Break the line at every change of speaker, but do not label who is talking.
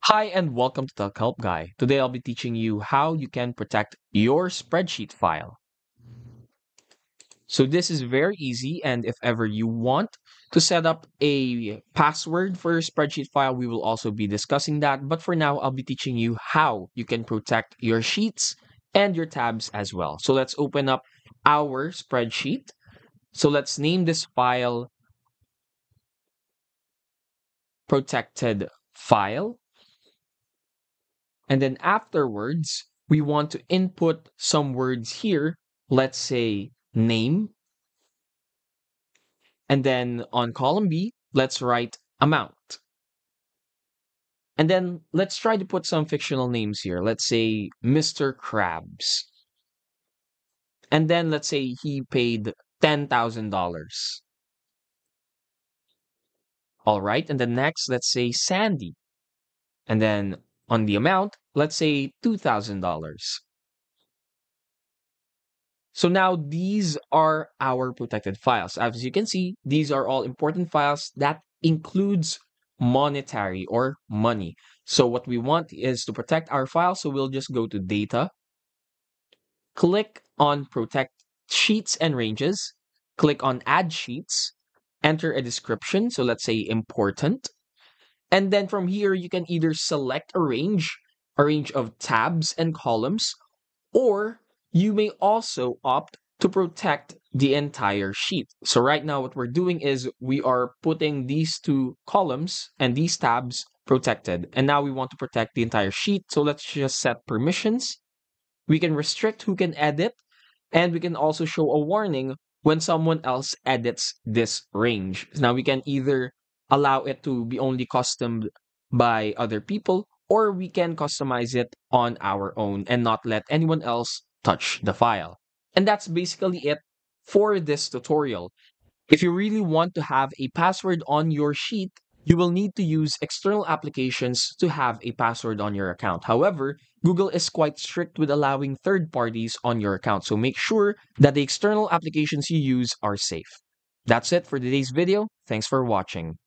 Hi and welcome to the Help Guy. Today I'll be teaching you how you can protect your spreadsheet file. So this is very easy, and if ever you want to set up a password for your spreadsheet file, we will also be discussing that. But for now, I'll be teaching you how you can protect your sheets and your tabs as well. So let's open up our spreadsheet. So let's name this file protected file. And then afterwards, we want to input some words here. Let's say name. And then on column B, let's write amount. And then let's try to put some fictional names here. Let's say Mr. Krabs. And then let's say he paid $10,000. All right. And then next, let's say Sandy. And then on the amount, let's say $2,000. So now these are our protected files. As you can see, these are all important files that includes monetary or money. So what we want is to protect our file. So we'll just go to data, click on protect sheets and ranges, click on add sheets, enter a description. So let's say important. And then from here, you can either select a range of tabs and columns, or you may also opt to protect the entire sheet. So right now what we're doing is we are putting these two columns and these tabs protected. And now we want to protect the entire sheet. So let's just set permissions. We can restrict who can edit, and we can also show a warning when someone else edits this range. Now we can either allow it to be only customed by other people, or we can customize it on our own and not let anyone else touch the file. And that's basically it for this tutorial. If you really want to have a password on your sheet, you will need to use external applications to have a password on your account. However, Google is quite strict with allowing third parties on your account, so make sure that the external applications you use are safe. That's it for today's video. Thanks for watching.